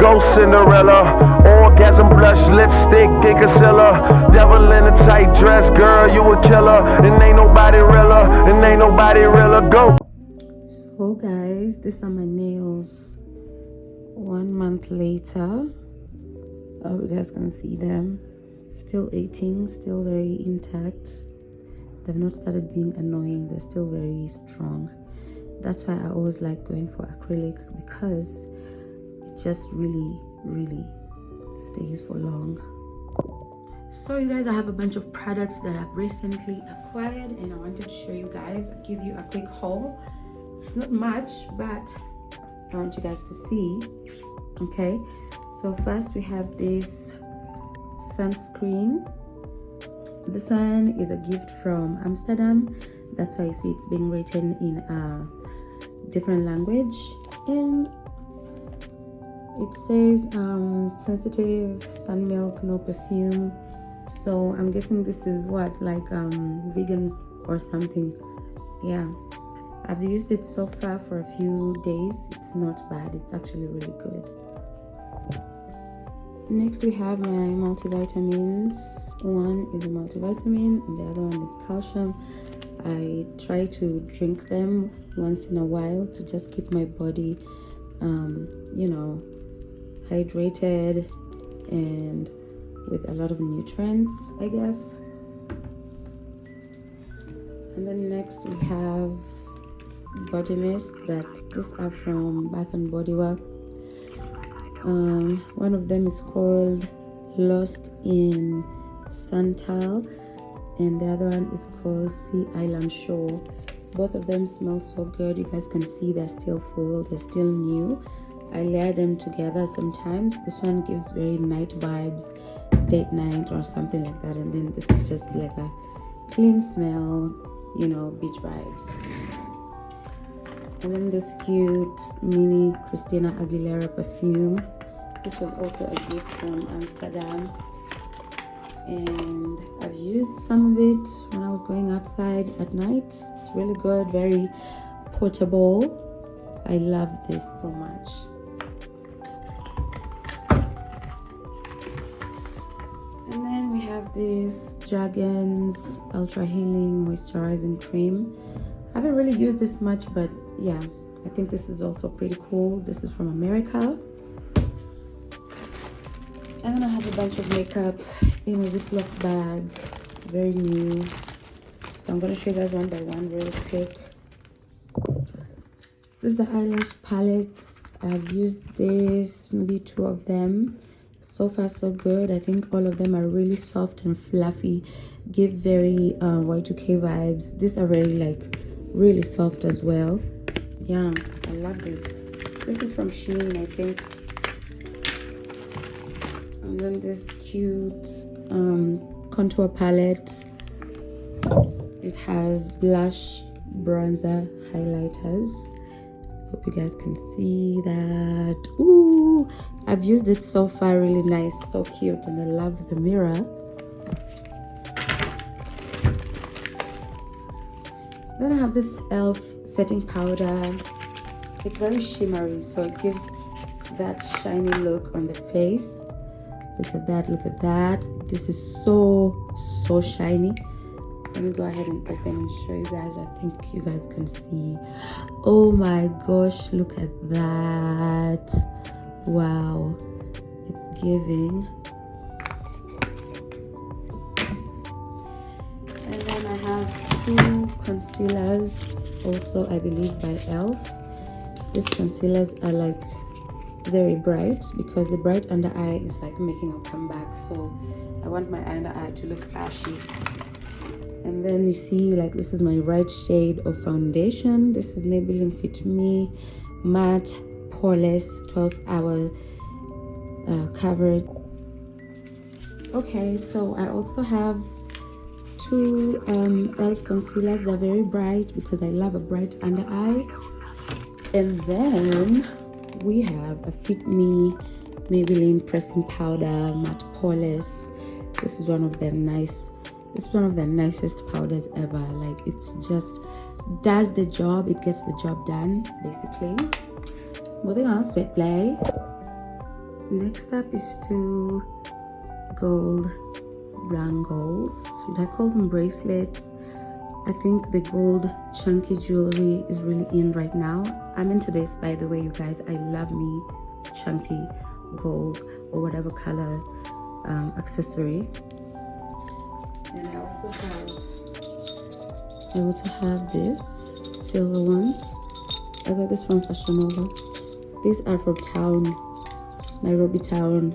go Cinderella. Orgasm blush, lipstick, and concealer. Devil in a tight dress, girl, you a killer. And ain't nobody realer, and ain't nobody realer. Go. So guys, these are my nails 1 month later. You guys can see them. Still 18, still very intact. They've not started being annoying. They're still very strong. That's why I always like going for acrylic, because it just really stays for long. So you guys, I have a bunch of products that I've recently acquired and I wanted to show you guys. I'll give you a quick haul. It's not much, but I want you guys to see. Okay, so first we have this sunscreen. This one is a gift from Amsterdam. That's why you see it's being written in a different language, and it says sensitive sun milk, no perfume. So I'm guessing this is what, like vegan or something. Yeah, I've used it so far for a few days. It's not bad. It's actually really good. Next we have my multivitamins. One is a multivitamin and the other one is calcium. I try to drink them once in a while to just keep my body you know, hydrated and with a lot of nutrients, I guess. And then next we have body mist. These are from Bath and Body Works. One of them is called Lost in Santal and the other one is called Sea Island Shore. Both of them smell so good. You guys can see they're still full, they're still new. I layer them together sometimes. This one gives very night vibes, date night or something like that, and then this is just like a clean smell, you know, beach vibes. And then this cute mini Christina Aguilera perfume. This was also a gift from Amsterdam, and I've used some of it when I was going outside at night. It's really good, very portable. I love this so much. And then we have this Jergens Ultra Healing Moisturizing Cream. I haven't really used this much, but yeah, I think this is also pretty cool. This is from America. And then I have a bunch of makeup in a Ziploc bag, very new. So I'm going to show you guys one by one really quick. This is the eyelash palettes. I've used this, maybe 2 of them. So far so good. I think all of them are really soft and fluffy, give very Y2K vibes. These are really soft as well. Yeah, I love this. This is from Shein, I think. And then this cute contour palette. It has blush, bronzer, highlighters. Hope you guys can see that. Ooh, I've used it so far, really nice, so cute, and I love the mirror. Then I have this e.l.f. setting powder. It's very shimmery, so it gives that shiny look on the face. Look at that, look at that. This is so shiny. Let me go ahead and open and show you guys. I think you guys can see. Oh my gosh, look at that. Wow, it's giving. And then I have 2 concealers, also I believe by e.l.f. These concealers are like very bright, because the bright under eye is like making a comeback, so I want my under eye to look ashy. And then you see, like, this is my right shade of foundation. This is Maybelline Fit Me Matte Poreless 12-hour coverage. Okay, so I also have 2 e.l.f. concealers. They're very bright because I love a bright under eye. And then we have a Fit Me Maybelline Pressing Powder Matte Poreless. This is one of the nicest powders ever. Like, it's just does the job. It gets the job done, basically. Moving on, swiftly. Next up is two gold bangles. Should I call them bracelets? I think the gold chunky jewelry is really in right now. I'm into this, by the way, you guys. I love me chunky gold or whatever color accessory. And I also have this silver ones. I got this from Fashion Nova. These are from town, Nairobi town.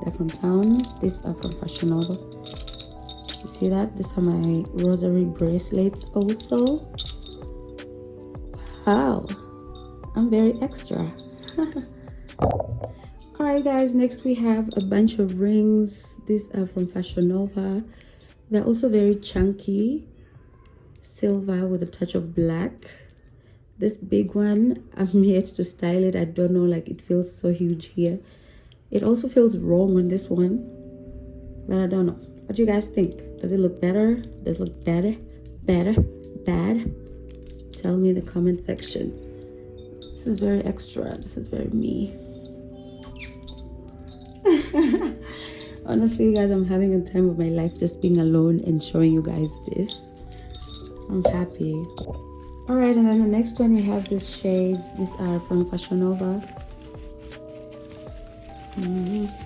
They're from town. These are from Fashion Nova. You see that? These are my rosary bracelets also. Wow, I'm very extra. Alright guys, next we have a bunch of rings. These are from Fashion Nova. They're also very chunky, silver with a touch of black. This big one, I'm yet to style it. I don't know, like it feels so huge here. It also feels wrong on this one, but I don't know. What do you guys think? Does it look better? Does it look better? Bad? Tell me in the comment section. This is very extra. This is very me. Honestly, guys, I'm having a time of my life just being alone and showing you guys this. I'm happy. All right, and then the next one we have these shades. These are from Fashion Nova.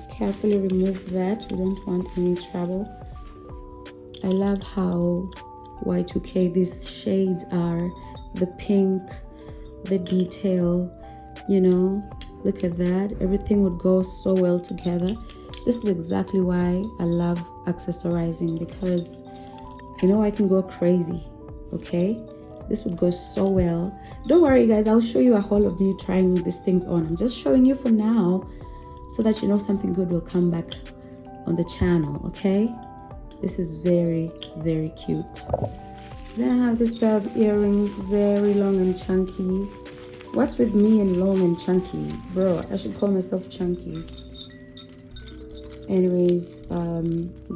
Carefully remove that. We don't want any trouble. I love how Y2K these shades are. The pink, the detail, you know, look at that. Everything would go so well together. This is exactly why I love accessorizing, because I know I can go crazy. Okay, this would go so well. Don't worry guys, I'll show you a haul of me trying these things on. I'm just showing you for now so that you know something good will come back on the channel. Okay, this is very, very cute. Then I have this pair of earrings, very long and chunky. What's with me and long and chunky? Bro, I should call myself chunky. Anyways,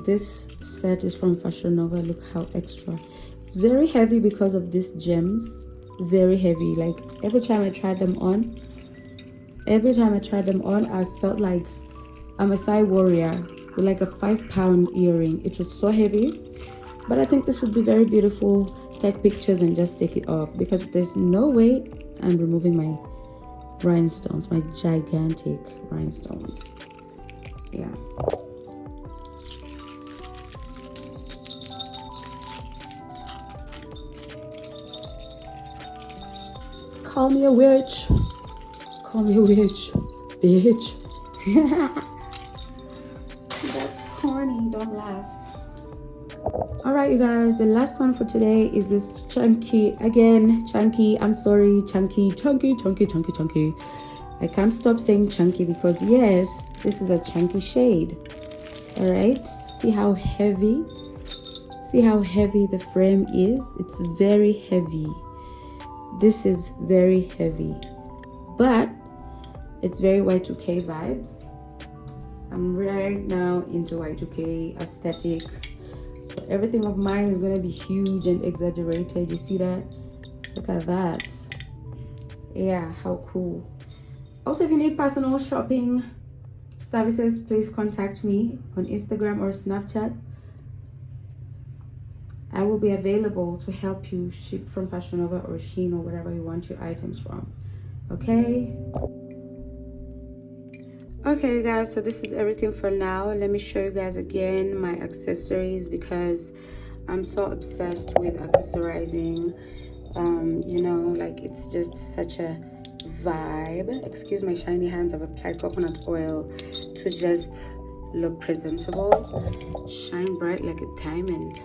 this set is from Fashion Nova. Look how extra. It's very heavy because of these gems. Very heavy. Like every time I tried them on, I felt like I'm a Psy warrior with like a 5-pound earring. It was so heavy, but I think this would be very beautiful. Take pictures and just take it off, because there's no way I'm removing my rhinestones, my gigantic rhinestones. Yeah. Call me a witch. Call me a witch, bitch. That's corny, don't laugh. Alright you guys, the last one for today is this chunky, again, chunky, I'm sorry, chunky. I can't stop saying chunky because yes, this is a chunky shade. Alright, see how heavy the frame is? It's very heavy. This is very heavy, but it's very Y2K vibes. I'm right now into Y2K aesthetic, so everything of mine is going to be huge and exaggerated. You see that? Look at that. Yeah, how cool. Also, if you need personal shopping services, please contact me on Instagram or Snapchat. I will be available to help you ship from Fashion Nova or Shein or wherever you want your items from. Okay? Okay, you guys, so this is everything for now. Let me show you guys again my accessories, because I'm so obsessed with accessorizing. You know, like it's just such a vibe. Excuse my shiny hands. I've applied coconut oil to just look presentable, shine bright like a diamond.